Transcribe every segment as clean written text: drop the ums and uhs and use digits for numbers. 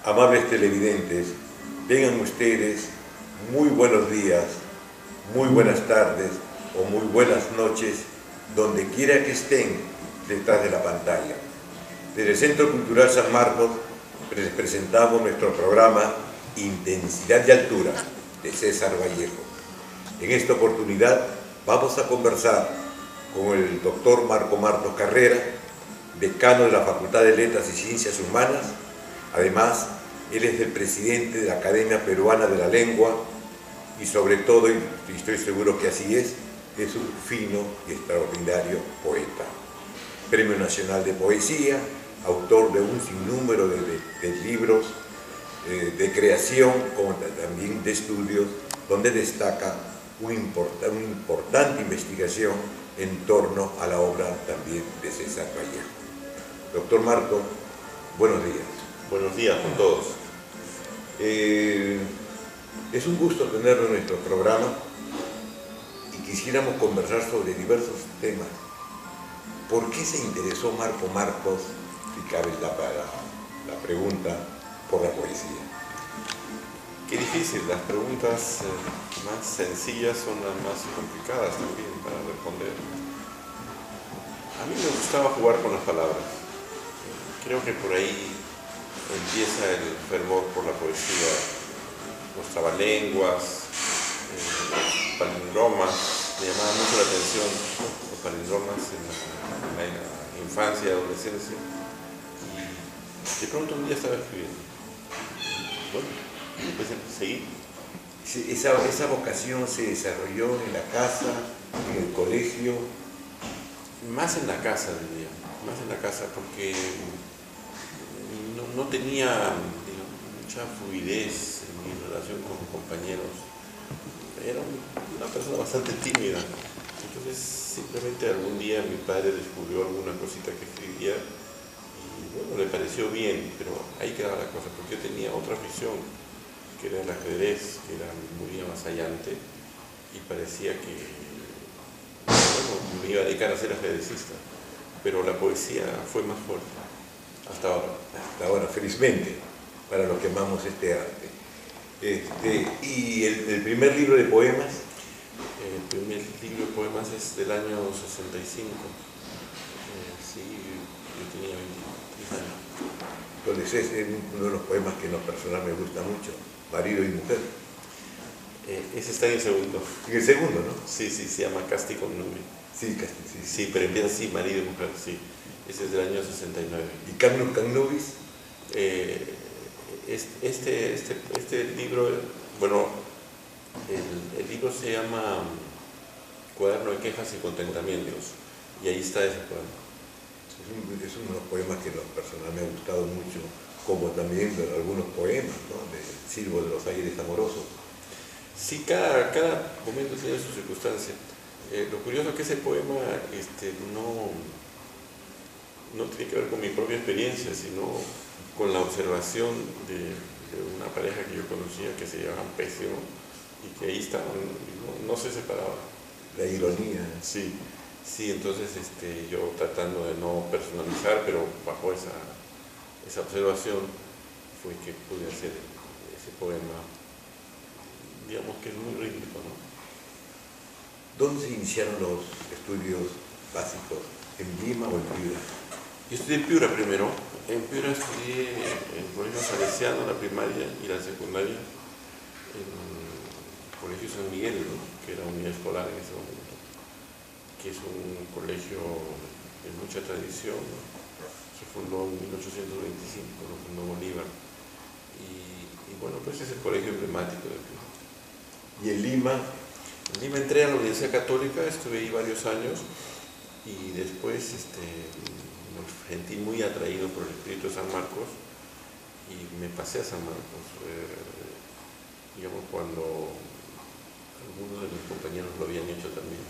Amables televidentes, tengan ustedes muy buenos días, muy buenas tardes o muy buenas noches, donde quiera que estén detrás de la pantalla. Desde el Centro Cultural San Marcos les presentamos nuestro programa Intensidad y Altura, de César Vallejo. En esta oportunidad vamos a conversar con el doctor Marco Martos Carrera, decano de la Facultad de Letras y Ciencias Humanas. Además, él es el presidente de la Academia Peruana de la Lengua y sobre todo, y estoy seguro que así es un fino y extraordinario poeta. Premio Nacional de Poesía, autor de un sinnúmero de libros de creación, como también de estudios, donde destaca una importante investigación en torno a la obra también de César Vallejo. Doctor Marco, buenos días. Buenos días con todos. Es un gusto tenerlo en nuestro programa y quisiéramos conversar sobre diversos temas. ¿Por qué se interesó Marco Martos, si cabe la pregunta, por la poesía? Qué difícil, las preguntas más sencillas son las más complicadas también para responder. A mí me gustaba jugar con las palabras. Creo que por ahí empieza el fervor por la poesía. Los trabalenguas, los palindromas, me llamaban mucho la atención los palindromas en la infancia y adolescencia, y de pronto un día estaba escribiendo. Bueno, y empecé a seguir. Esa vocación se desarrolló en la casa, en el colegio. Más en la casa, diría, más en la casa, porque no tenía, digamos, mucha fluidez en mi relación con compañeros. Era una persona bastante tímida. Entonces, simplemente algún día mi padre descubrió alguna cosita que escribía y bueno, le pareció bien, pero ahí quedaba la cosa, porque yo tenía otra afición, que era el ajedrez, que era muy avasallante, y parecía que, bueno, me iba a dedicar a ser ajedrecista, pero la poesía fue más fuerte, hasta ahora. Hasta ahora, felizmente, para los que amamos este arte. ¿Y el primer libro de poemas? El primer libro de poemas es del año 65. Sí, yo tenía 23 años. Entonces es uno de los poemas que en lo personal me gusta mucho, Marido y Mujer. Ese está en el segundo. En el segundo, ¿no? Sí, se llama Casti con Nube. Sí, sí. Sí, pero empieza así, Marido y Mujer, sí. Ese es del año 69. ¿Y Camnus Cannubis? Este libro, bueno, el libro se llama Cuaderno de Quejas y Contentamientos, y ahí está ese poema. Es uno de los poemas que en lo personal me ha gustado mucho, como también de algunos poemas, ¿no? De Silvo de los Aires Amorosos. Sí, cada momento tiene su circunstancia. Lo curioso es que ese poema no tiene que ver con mi propia experiencia, sino con la observación de una pareja que yo conocía que se llevaban pésimo y que ahí estaban, no se separaban. La ironía. Sí, entonces yo tratando de no personalizar, pero bajo esa observación fue que pude hacer ese poema, digamos que es muy rítmico, ¿no? ¿Dónde se iniciaron los estudios básicos? ¿En Lima o en Piura? Yo estudié en Piura primero. En Piura estudié en el Colegio Salesiano, la primaria y la secundaria, en el Colegio San Miguel, ¿no? Que era unidad escolar en ese momento, que es un colegio de mucha tradición, ¿no? Se fundó en 1825, lo fundó Bolívar, y bueno, pues es el colegio emblemático de Piura. ¿Y en Lima? En Lima entré a la Universidad Católica, estuve ahí varios años, y después me sentí muy atraído por el espíritu de San Marcos y me pasé a San Marcos, digamos, cuando algunos de mis compañeros lo habían hecho también.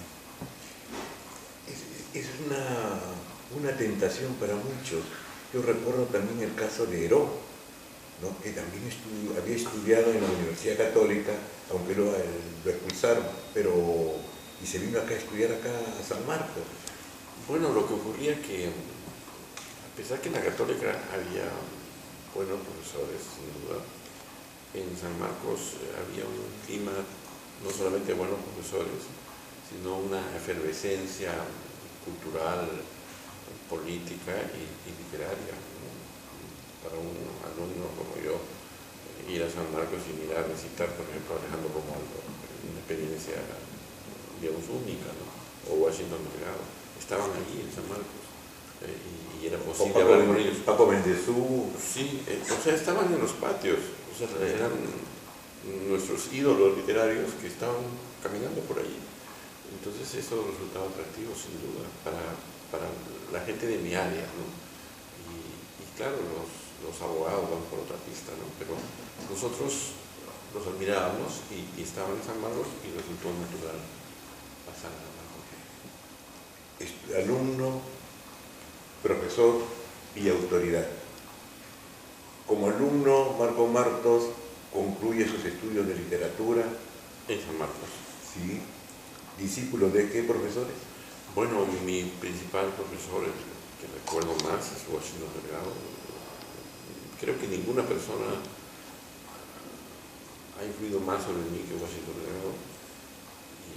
Es una tentación para muchos. Yo recuerdo también el caso de Heró, ¿no? Que también había estudiado en la Universidad Católica, aunque lo expulsaron, y se vino acá a estudiar acá a San Marcos. Bueno, lo que ocurría que, a pesar que en la Católica había buenos profesores, sin duda. En San Marcos había un clima, no solamente de buenos profesores, sino una efervescencia cultural, política y literaria, ¿no? Para un alumno como yo, ir a San Marcos y mirar, visitar, por ejemplo, Alejandro Romualdo, una experiencia, digamos, única, ¿no? O Washington Delgado, estaban allí en San Marcos. Y era posible hablar con ellos. Paco Mendezú. Sí, o sea, estaban en los patios, o sea, eran nuestros ídolos literarios que estaban caminando por allí. Entonces eso resultaba atractivo, sin duda, para la gente de mi área, ¿no? Y claro, los abogados van por otra pista, ¿no? Pero nosotros los admirábamos y estaban en San Marcos y resultó natural pasar a San Marcos. Alumno, profesor y autoridad. Como alumno, Marco Martos concluye sus estudios de literatura en San Marcos. Sí. ¿Discípulo de qué profesores? Bueno, mi principal profesor, el que recuerdo más, es Washington Delgado. Creo que ninguna persona ha influido más sobre mí que Washington Delgado.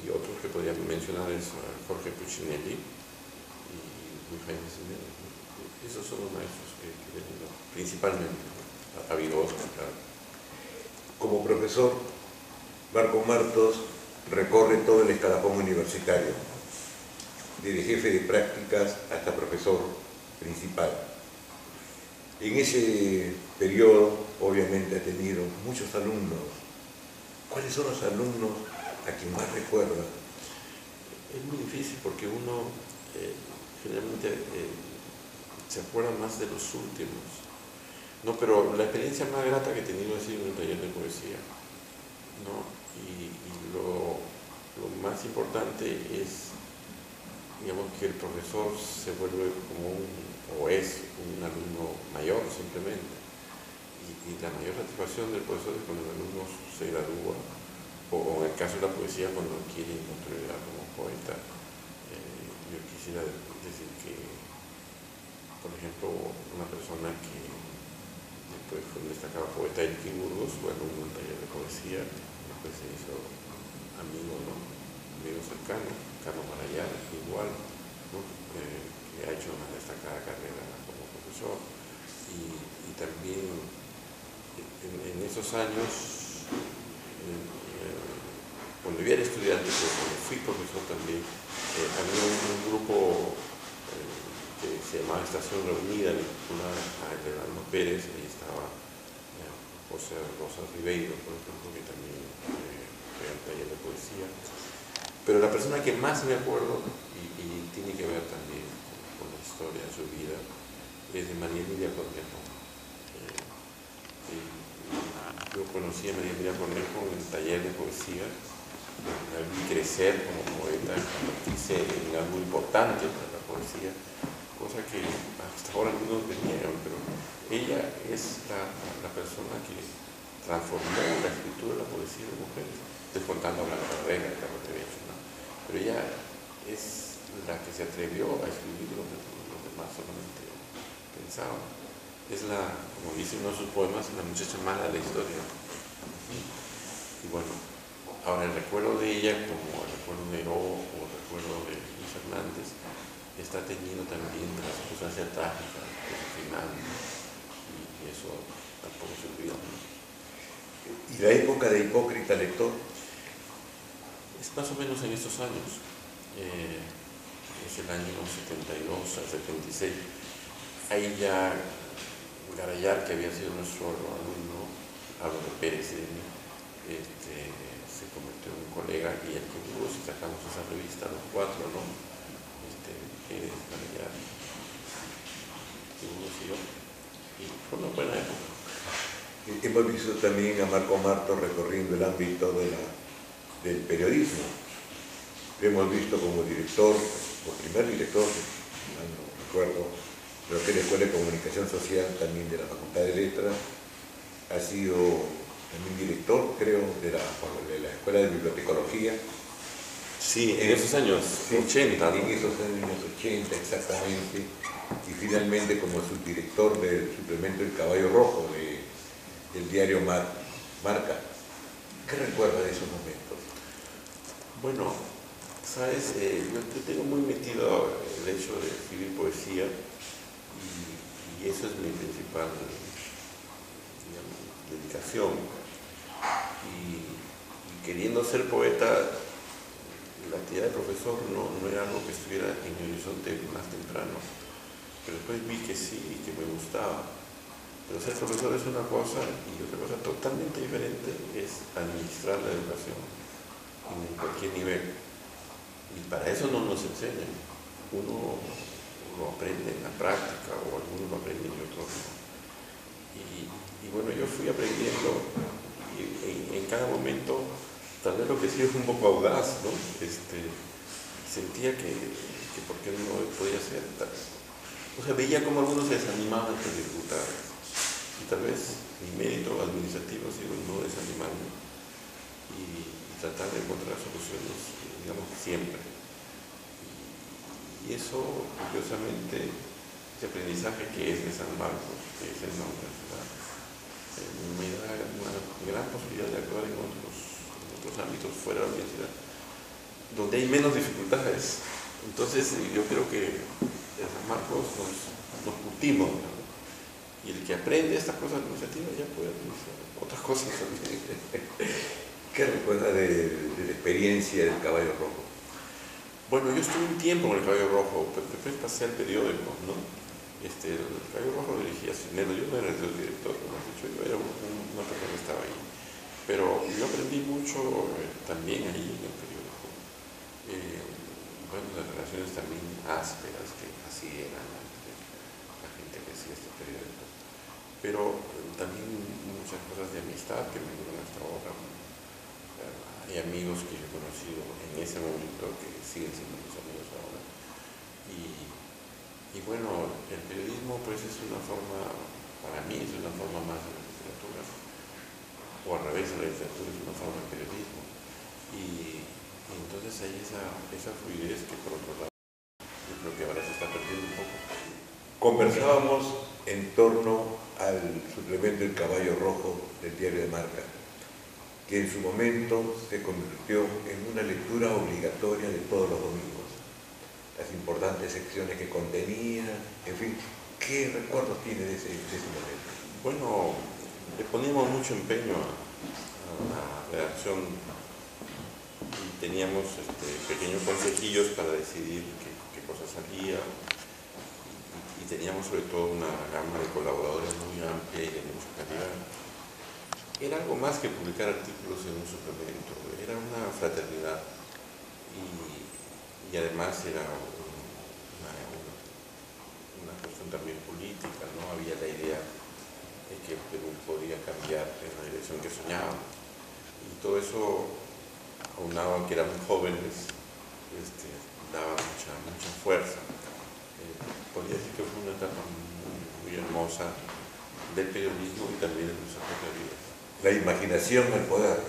Y otros que podría mencionar es Jorge Puccinelli y Luis Jaime Semero. Esos son los maestros que he tenido, principalmente. Ha habido otros, claro. Como profesor, Marco Martos recorre todo el escalafón universitario, desde jefe de prácticas hasta profesor principal. En ese periodo, obviamente, ha tenido muchos alumnos. ¿Cuáles son los alumnos a quien más recuerda? Es muy difícil porque uno generalmente se acuerda más de los últimos. No, pero la experiencia más grata que he tenido ha sido en el taller de poesía, ¿no? Y lo más importante es, digamos, que el profesor se vuelve como o es un alumno mayor simplemente. Y la mayor satisfacción del profesor es cuando el alumno se gradúa, o en el caso de la poesía, cuando adquiere notoriedad como poeta. Yo quisiera decir que, por ejemplo, una persona que después fue un destacado poeta, Enrique Burgos, fue alumno en un taller de poesía, después se hizo amigo, ¿no? Amigo cercano, Carlos Marayal, igual, ¿no? Que ha hecho una destacada carrera como profesor. Y también en esos años, cuando yo era estudiante, pero cuando fui profesor también, había un grupo que se llamaba Estación Reunida, vinculada a Hermano Pérez, ahí estaba José Rosa Ribeiro, por ejemplo, que también era el taller de poesía. Pero la persona que más me acuerdo, y tiene que ver también con la historia de su vida, es de María Emilia Cornejo. Yo conocí a María Emilia Cornejo en el taller de poesía, la vi crecer como poeta, convertirse en algo importante para la poesía, cosa que hasta ahora algunos me niegan, pero ella es la persona que transformó la escritura de la poesía de mujeres, descontando a Blanca Herrera, Carlos Tevecho, ¿no? Pero ella es la que se atrevió a escribir lo que los demás solamente pensaban. Es como dice uno de sus poemas, la muchacha mala de la historia. Y bueno, ahora el recuerdo de ella, como el recuerdo de O o el recuerdo de Luis Hernández, está teniendo también una circunstancia trágica de sufrimiento, y eso tampoco se olvida, ¿no? ¿Y la época de Hipócrita lector? Es más o menos en estos años, es el año 72 al 76. Ahí ya Garayar, que había sido nuestro alumno, Álvaro Pérez de mí, se convirtió en un colega, y el que hubo, si sacamos esa revista, los cuatro, ¿no? Pérez, Garayar, que hubo sido, y fue una buena época. Hemos visto también a Marco Martos recorriendo el ámbito del periodismo. Lo hemos visto como director, o primer director, no recuerdo, de lo que es la Escuela de Comunicación Social, también de la Facultad de Letras. Ha sido también director, creo, de la Escuela de Bibliotecología. Sí, en esos años 80, ¿no? En esos años 80, exactamente. Y finalmente como subdirector del suplemento El Caballo Rojo del diario Marca. ¿Qué recuerda de esos momentos? Bueno, sabes, yo tengo muy metido el hecho de escribir poesía y eso es mi principal, digamos, dedicación. Y queriendo ser poeta, la actividad de profesor no era algo que estuviera en mi horizonte más temprano, pero después vi que sí y que me gustaba. Pero ser profesor es una cosa y otra cosa totalmente diferente es administrar la educación en cualquier nivel. Y para eso no nos enseñan. Uno lo aprende en la práctica o algunos lo aprenden y otros no. Y bueno, yo fui aprendiendo y en cada momento, tal vez lo que sí es un poco audaz, ¿no? Sentía que por qué no podía ser tal. O sea, veía como algunos se desanimaban ante dificultades. Y tal vez mi mérito administrativo ha sido no desanimarme y tratar de encontrar soluciones, digamos, siempre. Y eso, curiosamente, ese aprendizaje que es de San Marcos, que es en la universidad, me da una gran posibilidad de actuar en otros ámbitos fuera de la universidad, donde hay menos dificultades. Entonces, yo creo que en San Marcos nos curtimos, ¿no? Y el que aprende estas cosas administrativas ya puede aprender otras cosas también. ¿Qué recuerda de la experiencia del Caballo Rojo? Bueno, yo estuve un tiempo en el Caballo Rojo, pero después pasé al periódico, ¿no? El Caballo Rojo lo dirigía Cisneros, yo no era el director, como has dicho, yo era una persona que estaba ahí. Pero yo aprendí mucho también ahí en el periódico. Bueno, las relaciones también ásperas que así eran entre la gente que hacía este periódico. Pero también muchas cosas de amistad que me duran hasta ahora. Hay amigos que yo he conocido en ese momento que siguen siendo mis amigos ahora. Y bueno, el periodismo pues es una forma, para mí es una forma más de la literatura, o al revés, la literatura es una forma de periodismo. Y entonces hay esa fluidez que por otro lado yo creo que ahora se está perdiendo un poco. Conversábamos en torno al suplemento El Caballo Rojo del diario de Marca, que en su momento se convirtió en una lectura obligatoria de todos los domingos. Las importantes secciones que contenía, en fin, ¿qué recuerdos tiene de ese momento? Bueno, le poníamos mucho empeño a la redacción y teníamos pequeños consejillos para decidir qué cosa salía. Y teníamos sobre todo una gama de colaboradores muy amplia y de mucha calidad. Era algo más que publicar artículos en un suplemento, era una fraternidad y además era una cuestión también política, ¿no? Había la idea de que Perú podía cambiar en la dirección que soñábamos y todo eso, aunado a que éramos jóvenes, daba mucha fuerza. Podría decir que fue una etapa muy hermosa del periodismo y también de nuestra propia vida. La imaginación al poder.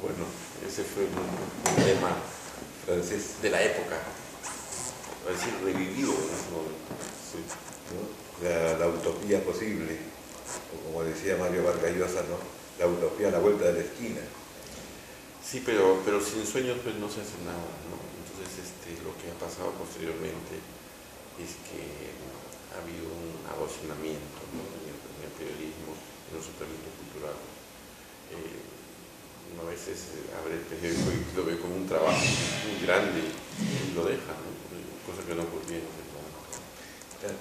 Bueno, ese fue un tema francés de la época, es decir, revivido en ese momento. Sí. ¿No? La utopía posible, o como decía Mario Vargas Llosa, ¿no? La utopía a la vuelta de la esquina. Sí, pero sin sueños pues no se hace nada, ¿no? Entonces lo que ha pasado posteriormente es que ha habido un abocinamiento, ¿no? en el periodismo, en los suplementos culturales. Uno a veces abre el periódico y lo ve como un trabajo muy grande y lo deja, ¿no? Cosa que no ocurría en ese momento.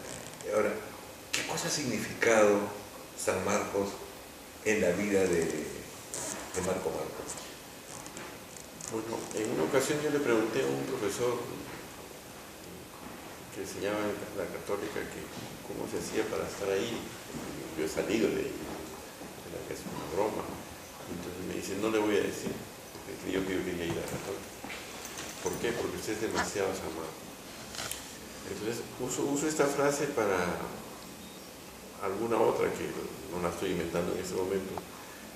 Ahora, ¿qué cosa ha significado San Marcos en la vida de Marco Marcos? Bueno, en una ocasión yo le pregunté a un profesor que enseñaba en la Católica que cómo se hacía para estar ahí. Yo he salido de ahí, era que es una broma. Entonces me dice, no le voy a decir, porque creyó que yo quería ir a la Católica. ¿Por qué? Porque usted es demasiado San Marcos. Entonces uso esta frase para alguna otra que no la estoy inventando en este momento.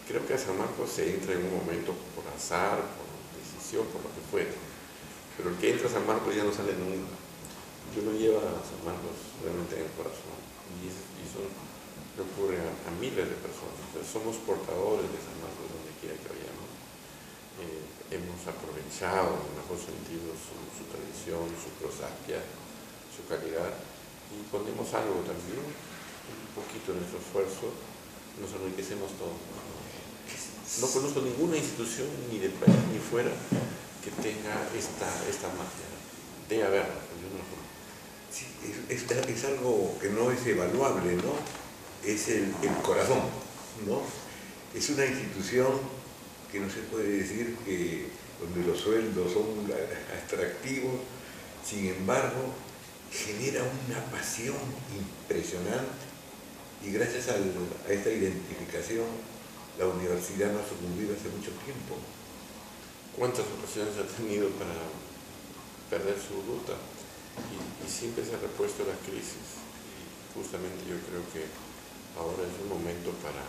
Creo que a San Marcos se entra en un momento por azar, por decisión religión, por lo que fuera. Pero el que entra a San Marcos ya no sale nunca. Yo lo llevo a San Marcos realmente en el corazón. Y eso le ocurre a miles de personas. Entonces, somos portadores de San Marcos donde quiera que vayamos. Hemos aprovechado en el mejor sentido su tradición, su prosapia, su calidad, y ponemos algo también, un poquito de nuestro esfuerzo, nos enriquecemos todos. No conozco ninguna institución, ni de país ni fuera, que tenga esta magia. Debe haberla, yo no lo conozco. Sí, es algo que no es evaluable, ¿no? Es el corazón, ¿no? Es una institución que no se puede decir que donde los sueldos son atractivos, sin embargo, genera una pasión impresionante y gracias a esta identificación la universidad no ha sucumbido hace mucho tiempo. ¿Cuántas ocasiones ha tenido para perder su ruta? Y siempre se ha repuesto la crisis. Y justamente yo creo que ahora es un momento para,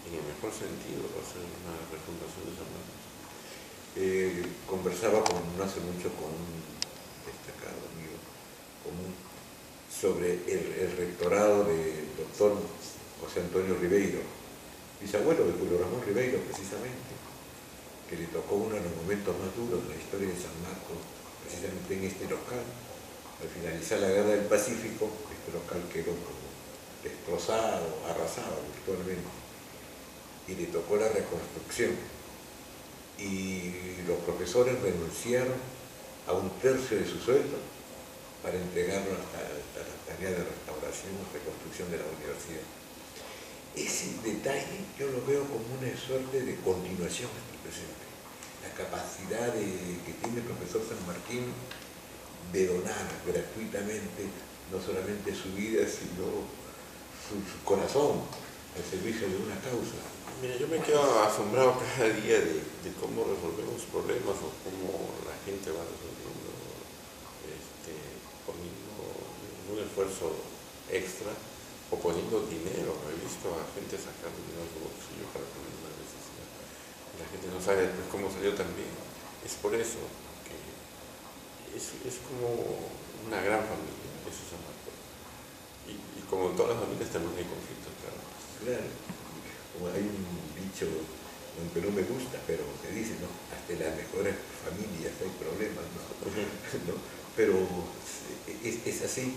en el mejor sentido, hacer una refundación de San Marcos. Conversaba no hace mucho con un destacado amigo común sobre el rectorado del doctor José Antonio Ribeiro, bisabuelo de Julio Ramón Ribeiro precisamente, que le tocó uno de los momentos más duros de la historia de San Marcos, precisamente en este local. Al finalizar la Guerra del Pacífico, este local quedó como destrozado, arrasado virtualmente, y le tocó la reconstrucción. Y los profesores renunciaron a 1/3 de su sueldo para entregarlo hasta la tarea de restauración y reconstrucción de la universidad. Ese detalle yo lo veo como una suerte de continuación hasta el presente. La capacidad que tiene el profesor San Martín de donar gratuitamente no solamente su vida, sino su corazón al servicio de una causa. Mira, yo me quedo asombrado cada día de cómo resolvemos problemas o cómo la gente va resolviendo, poniendo un esfuerzo extra o poniendo dinero. He visto a gente sacar dinero de su bolsillo para poner una necesidad. La gente no sabe después cómo salió también. Es por eso que es como una gran familia, eso es San Marcos. Y como en todas las familias también hay conflictos, claro. Claro, como hay un dicho, aunque no me gusta, pero se dice, ¿no? Hasta en las mejores familias hay problemas, ¿no? ¿No? Pero es así.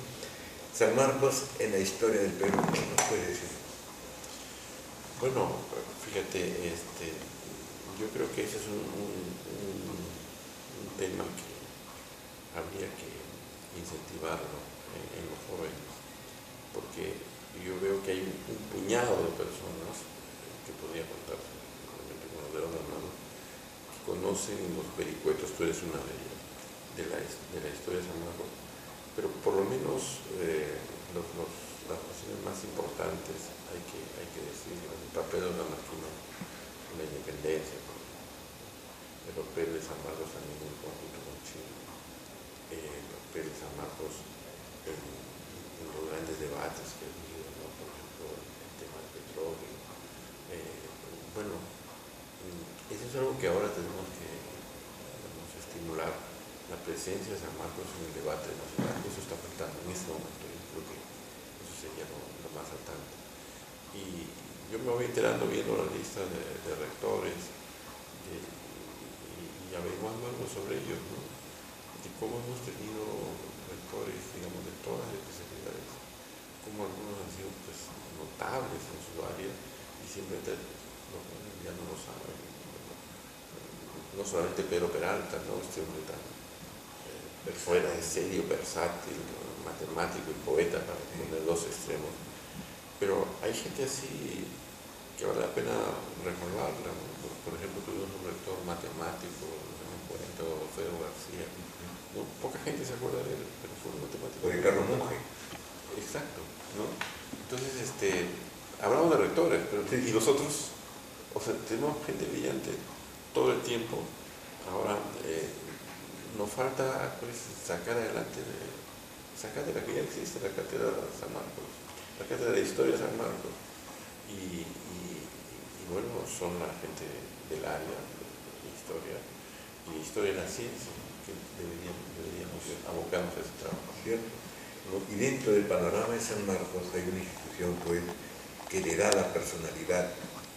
San Marcos en la historia del Perú, ¿qué nos puede decir? Bueno, fíjate, yo creo que ese es un tema que habría que incentivarlo en los jóvenes, porque yo veo que hay un puñado de personas que podría contarse, realmente con los dedos de la mano, que conocen los vericuetos. Tú eres una de ellas, de la historia de San Marcos, pero por lo menos las cuestiones más importantes hay que decir, el papel de San Martín en la independencia, el papel de San Marcos también en el conjunto con Chile, el papel de San Marcos en los grandes debates que ha habido, ¿no? Por ejemplo, el tema del petróleo. Bueno, eso es algo que ahora tenemos que estimular, la presencia de San Marcos en el debate nacional. Eso está faltando en este momento. Yo creo que eso sería lo más saltante. Y yo me voy enterando viendo la lista de rectores y averiguando algo sobre ellos, ¿no? De cómo hemos tenido rectores, digamos, de todas las especialidades, como algunos han sido pues notables en su área y siempre ya no lo saben. No solamente Pedro Peralta, ¿no? Este hombre tan fuera de serio, versátil, matemático y poeta, para poner dos extremos. Pero hay gente así que vale la pena recordarla, ¿no? Por ejemplo, tuvimos un rector matemático en los años 40, Fedro García. ¿No? Poca gente se acuerda de él, pero fue un matemático. O de Carlos Monge. Exacto, ¿no? Entonces, hablamos de rectores, pero sí. Y nosotros, o sea, tenemos gente brillante todo el tiempo. Ahora, nos falta pues sacar adelante, sacar de la que ya existe, la cátedra de San Marcos, la cátedra de Historia de San Marcos. Y bueno, son la gente del área de historia y historia de la ciencia, que deberíamos abocarnos a ese trabajo. ¿Cierto? Y dentro del panorama de San Marcos hay una institución pues, que le da la personalidad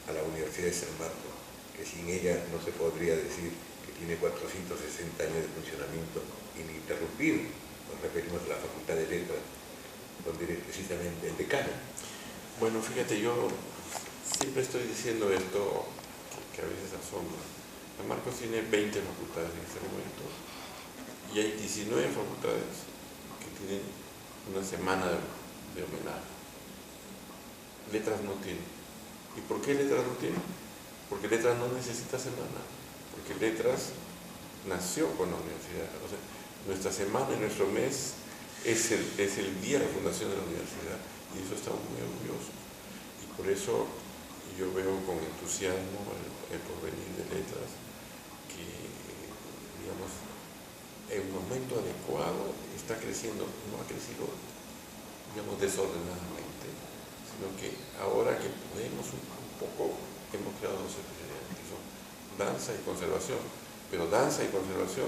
a la Universidad de San Marcos, que sin ella no se podría decir que tiene 460 años de funcionamiento ininterrumpido. Nos referimos a la Facultad de Letras, donde eres precisamente el decano. Bueno, fíjate, yo siempre estoy diciendo esto que a veces asombra. San Marcos tiene 20 facultades en este momento y hay 19 facultades que tienen una semana de homenaje. Letras no tiene. ¿Y por qué Letras no tiene? Porque Letras no necesita semana, porque Letras nació con la universidad. O sea, nuestra semana y nuestro mes es el día de fundación de la universidad, y eso estamos muy orgullosos. Y por eso yo veo con entusiasmo el porvenir de Letras, que, digamos, en un momento adecuado está creciendo. No ha crecido, digamos, desordenadamente, sino que ahora que podemos un poco, hemos creado dos especialidades, que son danza y conservación. Pero danza y conservación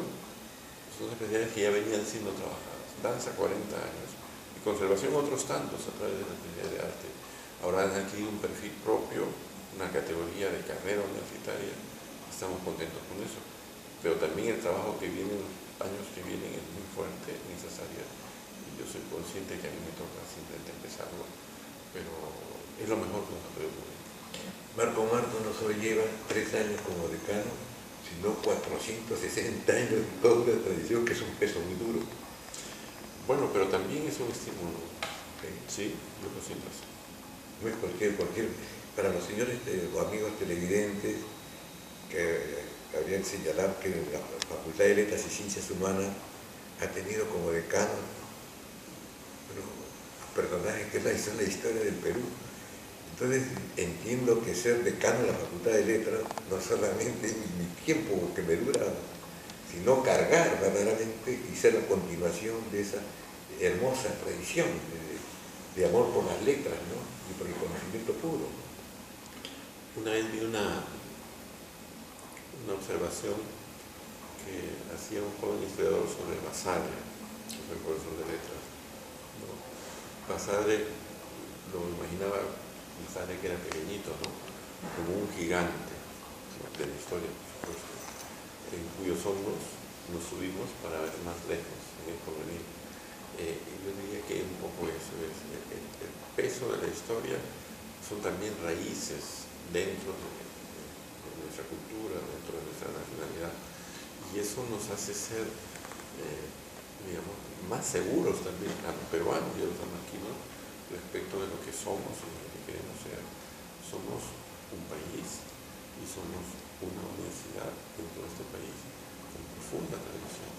son especialidades que ya venían siendo trabajadas. Danza 40 años y conservación otros tantos a través de la especialidad de arte. Ahora han adquirido un perfil propio, una categoría de carrera universitaria. Estamos contentos con eso. Pero también el trabajo que viene en los años que vienen es muy fuerte en esas áreas. Y yo soy consciente que a mí me toca simplemente empezarlo, pero es lo mejor que nos ha podido ocurrir. Marco no solo lleva 3 años como decano, sino 460 años de toda una tradición, que es un peso muy duro. Bueno, pero también es un estímulo. Sí, yo lo siento así. No es cualquier. Para los señores o amigos televidentes, que habrían señalado que en la Facultad de Letras y Ciencias Humanas ha tenido como decano personajes que son la historia del Perú. Entonces entiendo que ser decano de la Facultad de Letras no solamente es mi tiempo que me dura, sino cargar verdaderamente y ser la continuación de esa hermosa tradición de amor por las letras, ¿no? Y por el conocimiento puro. Una vez vi una observación que hacía un joven historiador sobre Basadre, que fue profesor de letras, ¿no? Basadre lo imaginaba, Basadre que era pequeñito, ¿no? Como un gigante, ¿no? De la historia, por supuesto, en cuyos hombros nos subimos para ver más lejos en el porvenir. Yo diría que un poco eso es el peso de la historia. Son también raíces dentro de nuestra cultura, dentro de nuestra nacionalidad, y eso nos hace ser, digamos, más seguros también a los peruanos y a los sanmarquinos respecto de lo que somos y de lo que queremos ser. Somos un país y somos una universidad dentro de este país con profunda tradición.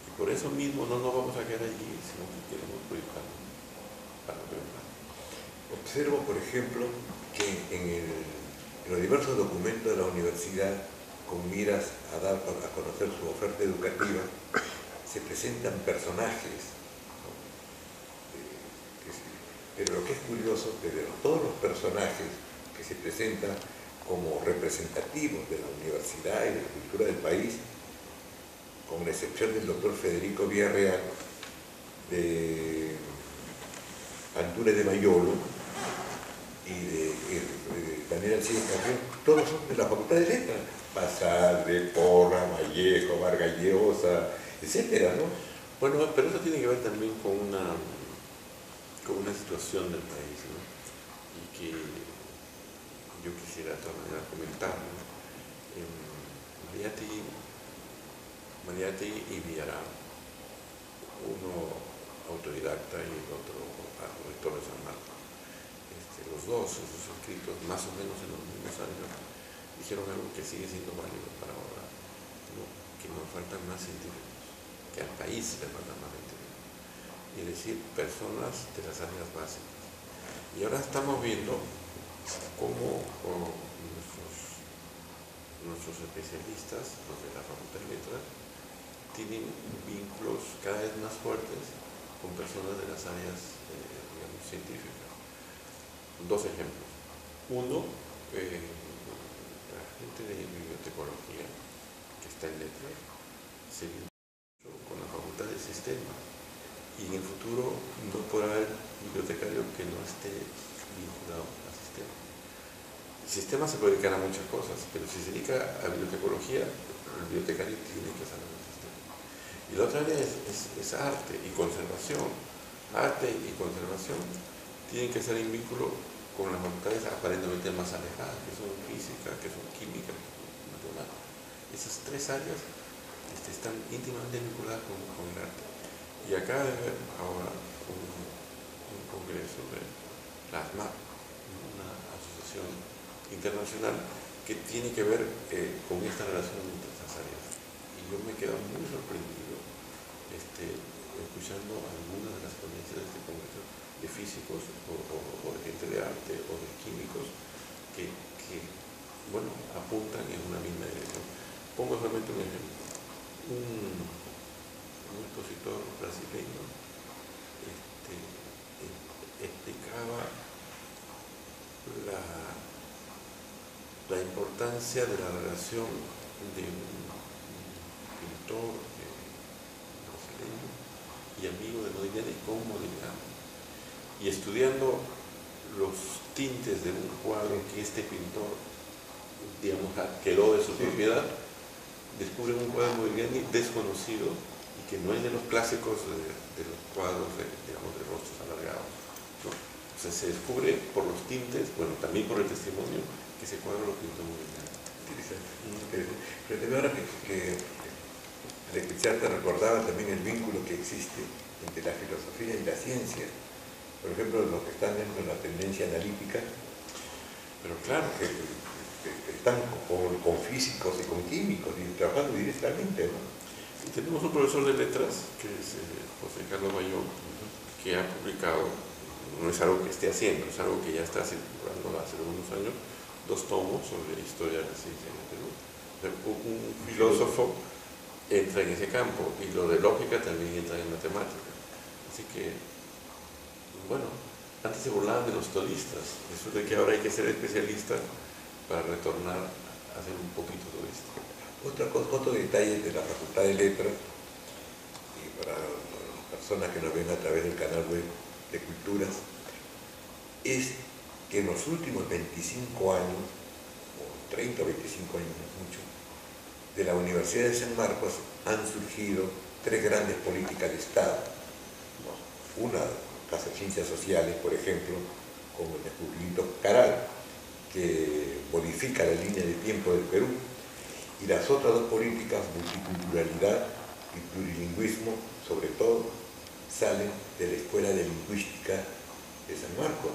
Y por eso mismo no nos vamos a quedar allí, sino que queremos proyectarnos para verla. Observo, por ejemplo, que en los diversos documentos de la universidad, con miras a dar a conocer su oferta educativa, se presentan personajes, ¿no? Pero lo que es curioso es que de todos los personajes que se presentan como representativos de la universidad y de la cultura del país, con la excepción del doctor Federico Villarreal, de Antúnez de Mayolo y de Daniel Alcides Carrión, todos son de la Facultad de Letras. Basadre, Porra, Vallejo, Vargas Llosa, etcétera, ¿no? Bueno, pero eso tiene que ver también con una situación del país, ¿no? Y que yo quisiera de todas maneras comentar, ¿no? Mariátegui y Villarán, uno autodidacta y el otro rector de San Marcos. Los dos, esos escritos, más o menos en los mismos años, dijeron algo que sigue siendo válido para ahora, ¿no? Que nos faltan más científicos, que al país le faltan más científicos, y es decir, personas de las áreas básicas. Y ahora estamos viendo cómo nuestros especialistas, los de la Facultad de Letras, tienen vínculos cada vez más fuertes con personas de las áreas, digamos, científicas. Dos ejemplos. Uno, la gente de bibliotecología que está en letras, se vinculó con la Facultad de Sistemas. Y en el futuro no podrá haber bibliotecario que no esté vinculado al sistema. El sistema se puede dedicar a muchas cosas, pero si se dedica a bibliotecología, el bibliotecario tiene que saber el sistema. Y la otra área es arte y conservación. Arte y conservación tienen que estar en vínculo con las facultades aparentemente más alejadas, que son física, que son química, que son matemática. Esas tres áreas están íntimamente vinculadas con el arte. Y acaba de haber ahora un congreso de la ASMAP, una asociación internacional que tiene que ver con esta relación entre estas áreas. Y yo me he quedado muy sorprendido escuchando algunas de las ponencias de este congreso de físicos o de gente de arte o de químicos que bueno, apuntan en una misma dirección. Pongo solamente un ejemplo. Un expositor brasileño explicaba la importancia de la relación de un pintor brasileño y amigo de Modigliani con Modigliani, y estudiando los tintes de un cuadro que este pintor, digamos, quedó de su propiedad, descubre un cuadro de Modigliani desconocido y que no es de los clásicos de los cuadros digamos, de rostros alargados, ¿no? O sea, se descubre por los tintes, bueno, también por el testimonio, que ese cuadro lo pintó Modigliani. Pero también ahora que al escucharte recordaba también el vínculo que existe entre la filosofía y la ciencia. Por ejemplo, los que están dentro de la tendencia analítica, Pero claro, que están con físicos y con químicos y trabajando directamente, ¿no? y tenemos un profesor de letras, que es José Carlos Bayón, que ha publicado, no es algo que esté haciendo, es algo que ya está circulando hace algunos años, 2 tomos sobre historia de la ciencia en el Perú. O sea, un filósofo entra en ese campo, y lo de lógica también entra en matemática. Así que, bueno, antes se burlaban de los todistas, eso de que ahora hay que ser especialista para retornar a ser un poquito todista. Otro detalle de la Facultad de Letras, y para las personas que nos ven a través del canal web de Culturas, es que en los últimos 25 años, o 30 o 25 años, no mucho, de la Universidad de San Marcos han surgido 3 grandes políticas de Estado. Una, Casa de Ciencias Sociales, por ejemplo, como el descubrimiento Caral, que modifica la línea de tiempo del Perú, y las otras 2 políticas, multiculturalidad y plurilingüismo, sobre todo, salen de la Escuela de Lingüística de San Marcos.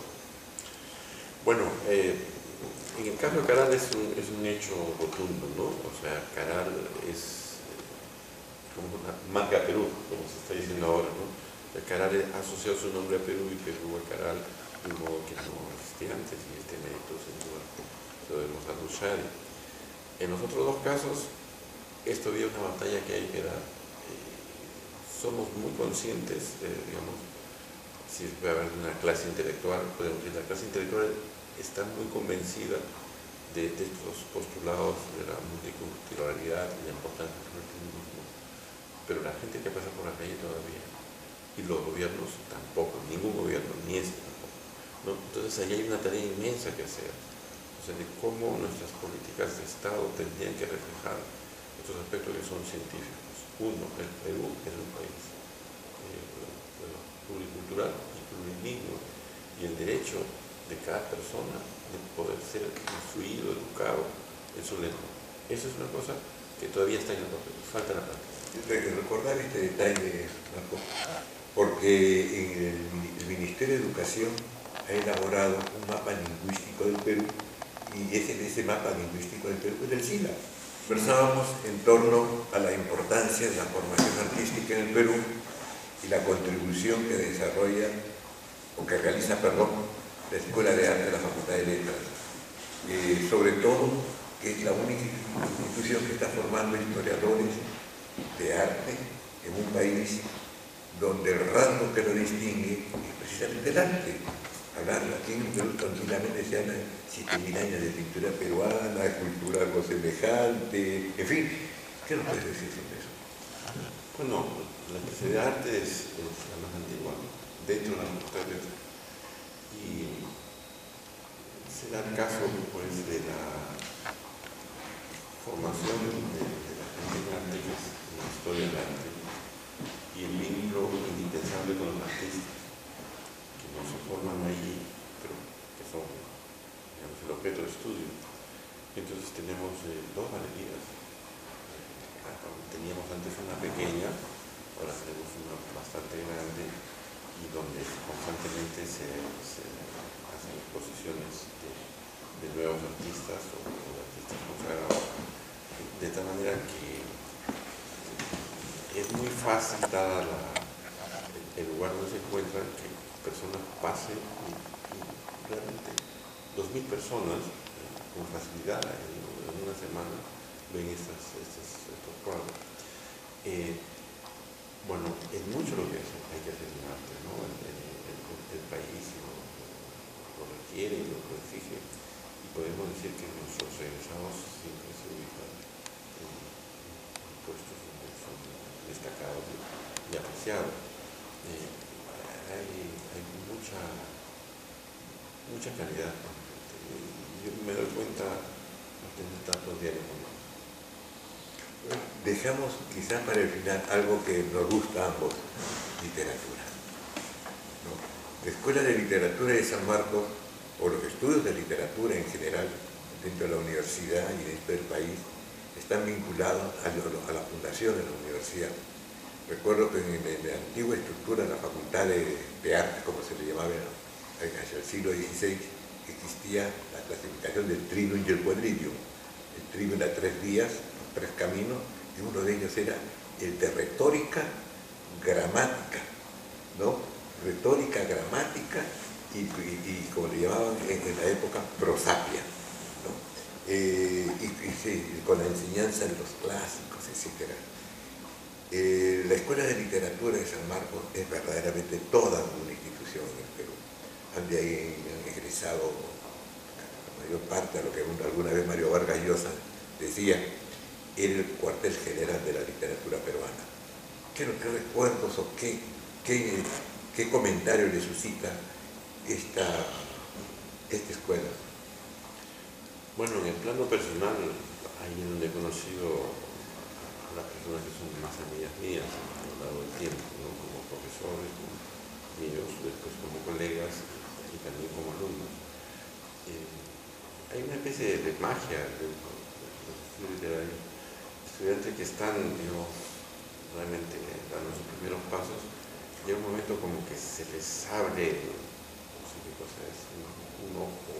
Bueno, en el caso de Caral es un hecho rotundo, ¿no? O sea, Caral es como una marca Perú, como se está diciendo ahora, ¿no? Caral ha asociado su nombre a Perú y Perú a Caral de un modo que no existía antes, y este mérito sin duda lo debemos aduchar. En los otros 2 casos es todavía una batalla que hay que dar. Somos muy conscientes, digamos, si va a haber una clase intelectual, podemos decir, la clase intelectual está muy convencida de estos postulados de la multiculturalidad y la importancia del multilingüismo, pero la gente que pasa por la calle todavía, y los gobiernos tampoco, ningún gobierno, ni este tampoco, ¿no? Entonces ahí hay una tarea inmensa que hacer, o sea, de cómo nuestras políticas de Estado tendrían que reflejar estos aspectos que son científicos. Uno, el Perú es un país pluricultural y plurilingüe, y el derecho de cada persona de poder ser instruido, educado en su lengua. Eso es una cosa que todavía está en el papel, falta la práctica. Hay que recordar este detalle, Marco, porque el Ministerio de Educación ha elaborado un mapa lingüístico del Perú, y ese mapa lingüístico del Perú es del SILA. Conversábamos en torno a la importancia de la formación artística en el Perú y la contribución que desarrolla, o que realiza, la Escuela de Arte de la Facultad de Letras. Sobre todo, que es la única institución que está formando historiadores de arte en un país donde el rasgo que lo distingue es precisamente el arte. Hablar aquí en el Perú tranquilamente se habla de 7.000 años de pintura peruana, cultura algo semejante, en fin, ¿Qué nos puedes decir sobre eso? Bueno, la especialidad de arte es la más antigua, dentro de las mujeres, y se da el caso pues, de la formación de la gente en arte, que es la historia del arte, y el vínculo indispensable con los artistas, que no se forman allí, pero que son, digamos, el objeto de estudio. Entonces tenemos dos galerías. Teníamos antes una pequeña, ahora tenemos una bastante grande, y donde constantemente se hacen exposiciones de nuevos artistas o de artistas consagrados, de tal manera que es muy fácil, dada el lugar donde se encuentran, que personas pasen y realmente 2.000 personas con facilidad en una semana ven estos cuadros. Bueno, es mucho lo que hay que hacer en arte, ¿no? El país lo requiere y lo exige, y podemos decir que nuestros egresados siempre se ubican en puestos donde son destacados y apreciados. Hay mucha calidad. Yo me doy cuenta de tener tantos diarios con ellos. Dejamos quizás para el final algo que nos gusta a ambos, literatura, ¿no? La Escuela de Literatura de San Marcos, o los estudios de literatura en general, dentro de la universidad y dentro del país, están vinculados a la fundación de la universidad. Recuerdo que en la antigua estructura de la Facultad de Artes, como se le llamaba hacia el siglo XVI, existía la clasificación del trivium y el quadrivium. El trivium era 3 vías, 3 caminos, y uno de ellos era el de retórica, gramática, ¿no? Retórica, gramática y como le llamaban en la época, prosapia, ¿no? Con la enseñanza de los clásicos, etc. La Escuela de Literatura de San Marcos es verdaderamente toda una institución en el Perú. De ahí han egresado la mayor parte a lo que alguna vez Mario Vargas Llosa decía, era el cuartel general de la literatura peruana. ¿Qué recuerdos o qué comentario le suscita esta escuela? Bueno, en el plano personal, ahí es donde he conocido a las personas que son más amigas mías a lo largo del tiempo, ¿no? Como profesores míos, después como colegas y también como alumnos. Hay una especie de magia de los estudios literarios. Estudiantes que están, digamos, realmente dando sus primeros pasos, llega un momento como que se les abre, no sé qué cosa es, un ojo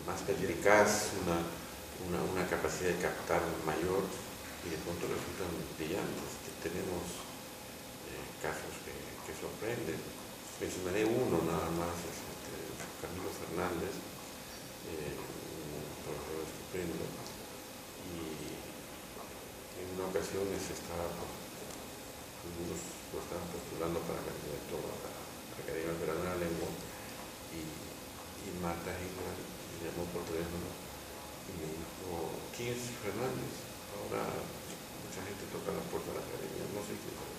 más perspicaz, una capacidad de captar mayor, y de pronto resultan brillantes. Tenemos casos que sorprenden. Mencionaré uno nada más, Camilo Fernández, un profesor estupendo, y en una ocasión algunos lo estaban postulando para candidato a la Academia Peruana de la Lengua, y Marta Hegel me llamó por teléfono y me dijo: ¿quién es Fernández? Ahora mucha gente toca la puerta de la academia, no sé quién es Fernández.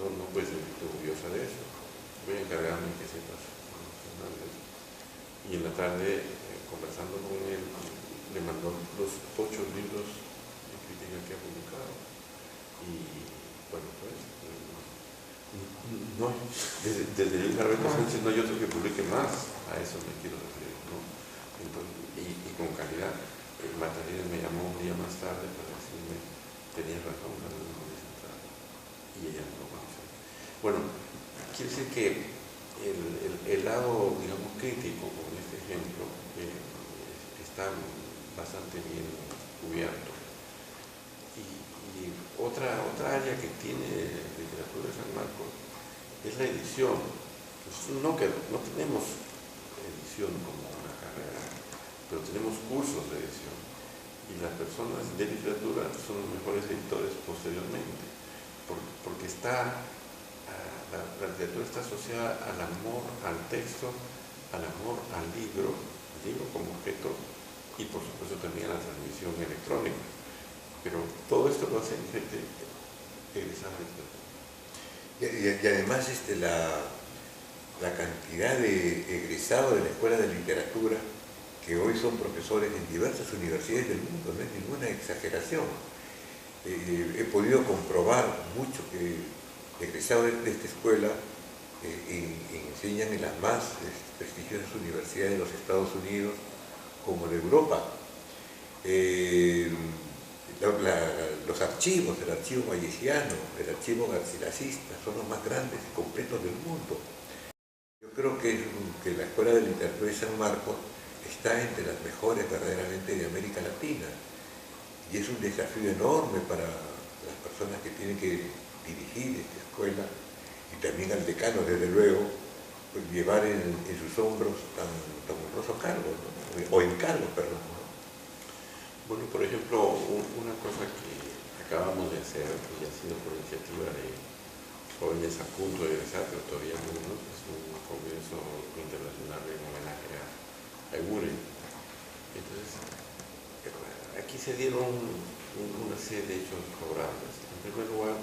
No puedes sentirte orgullosa de eso. Voy a encargarme que sepas Fernández. Y en la tarde, conversando con él, le mandó los 8 libros de crítica que ha publicado. Y bueno, pues, no, desde Luis Alberto Sánchez no hay otro que publique más, a eso me quiero referir, ¿no? Entonces, y con calidad. Marta Hegel me llamó un día más tarde para decirme: tenías razón, Carlos, no me centraba. Y ella me lo conoció. Bueno, quiere decir que el lado, digamos, crítico, con este ejemplo, está bastante bien cubierto. Y otra área que tiene literatura de San Marcos es la edición. Nosotros no tenemos edición como una carrera, pero tenemos cursos de edición. Y las personas de literatura son los mejores editores posteriormente, porque la literatura está asociada al amor al texto, al amor al libro como objeto, y por supuesto también a la transmisión electrónica. Pero todo esto lo hace gente egresada de literatura. Y además la cantidad de egresados de la Escuela de Literatura que hoy son profesores en diversas universidades del mundo, no es ninguna exageración. He podido comprobar mucho que egresados de esta escuela enseñan en las más prestigiosas universidades de los Estados Unidos como de Europa. Los archivos, el archivo bayesiano, el archivo garcilasista, son los más grandes y completos del mundo. Yo creo que la Escuela de Literatura de San Marcos está entre las mejores verdaderamente de América Latina, y es un desafío enorme para las personas que tienen que dirigir esta escuela, y también al decano, desde luego, pues, llevar en sus hombros tan honrosos cargos, ¿no? O encargos, perdón, ¿no? Bueno, por ejemplo, una cosa que acabamos de hacer, que ya ha sido por iniciativa de jóvenes a punto de egresar, pero todavía algunos, es un congreso internacional en homenaje a Eguren. Entonces, aquí se dieron una serie de hechos favorables. En primer lugar,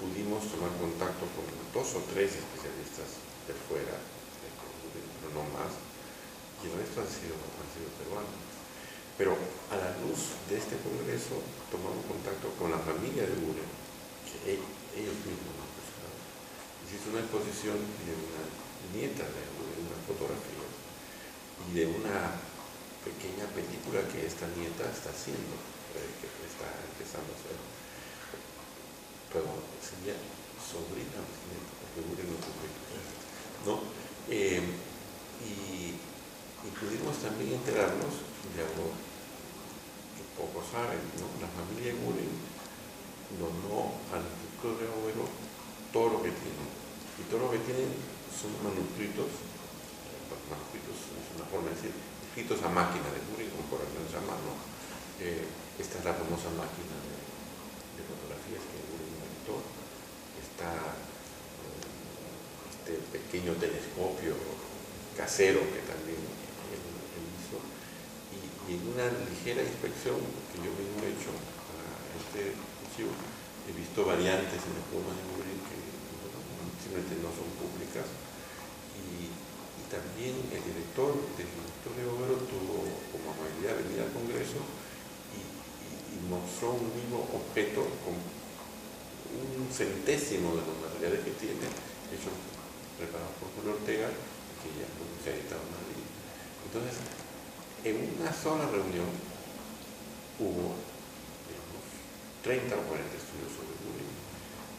pudimos tomar contacto con 2 o 3 especialistas de fuera, pero no más, y el resto han sido peruanos. Pero a la luz de este congreso tomamos contacto con la familia de Eguren, que ellos mismos nos buscaron. Hicimos una exposición de una nieta de Eguren, unas fotografías, y de una pequeña película que esta nieta está haciendo, que está empezando a hacer. Perdón, sería sobrina o nieta, porque Eguren no publica, ¿no? Y pudimos también enterarnos de algo que pocos saben, ¿no? La familia Eguren donó al Instituto de Agüero todo lo que tienen. Y todo lo que tienen son manuscritos es una forma de decir, escritos a máquina de Eguren con correcciones a mano. Esta es la famosa máquina de fotografías que Eguren inventó. Está este pequeño telescopio casero que también él hizo, y en una ligera inspección que yo mismo he hecho para este archivo, he visto variantes en las plumas de Eguren que simplemente no son públicas, y también el director del Instituto de Agüero tuvo como amabilidad venir al Congreso y mostró un mismo objeto con un centésimo de los materiales que tiene, hecho preparado por Julio Ortega, que ya se ha editado en Madrid. Entonces, en una sola reunión hubo, digamos, 30 o 40 estudios sobre Eguren,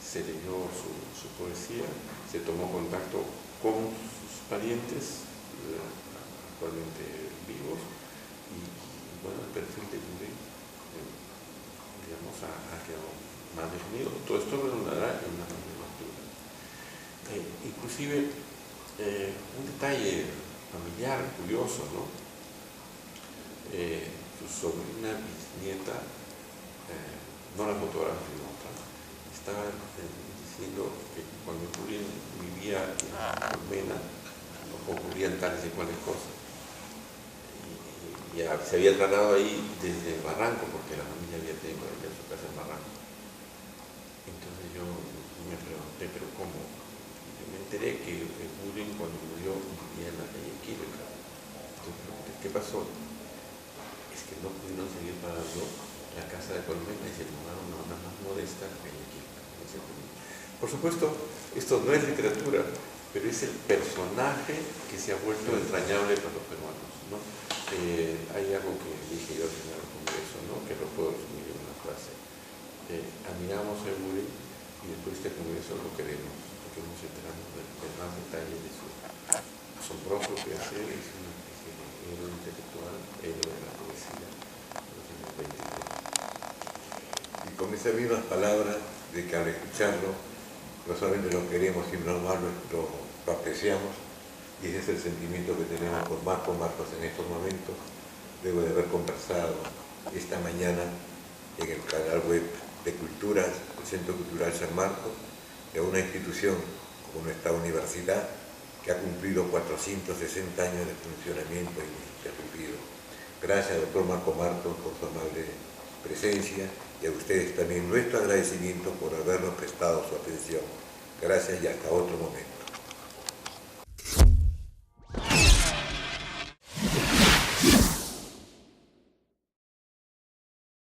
se leyó su poesía, se tomó contacto con sus parientes, actualmente vivos, y bueno, el perfil de Eguren, digamos, ha quedado más definido. Todo esto redundará en una lectura. Inclusive, un detalle familiar curioso, ¿no? Su sobrina bisnieta, no la fotógrafa sino otra, estaba diciendo que cuando Eguren vivía en Colmena ocurrían tales y cuales cosas, y ya se había trasladado ahí desde el Barranco, porque la familia había tenido que su casa en Barranco. Entonces yo me pregunté, ¿pero cómo? Me enteré que Eguren cuando murió vivía en la calle Quílica. Entonces pregunté, ¿qué pasó? Es que no pudieron seguir pagando la casa de Colmena y se mudaron a una más modesta calle Quílica. Por supuesto, esto no es literatura, pero es el personaje que se ha vuelto entrañable para los peruanos, ¿no? Hay algo que dije yo al final del Congreso, ¿no? Que lo puedo resumir en una frase. Admiramos a Eguren y después de este Congreso lo queremos, porque nos enteramos de más detalles de su asombroso quehacer. Es una especie de héroe intelectual, héroe de la poesía de los años 20. Y con esas mismas palabras de que al escucharlo no solamente lo queremos, sino más lo apreciamos, y ese es el sentimiento que tenemos por Marcos en estos momentos, luego de haber conversado esta mañana en el canal web de Culturas, el Centro Cultural San Marcos, de una institución como nuestra universidad, que ha cumplido 460 años de funcionamiento ininterrumpido. Gracias, doctor Marco Martos, por su amable presencia y a ustedes también nuestro agradecimiento por habernos prestado su atención. Gracias y hasta otro momento.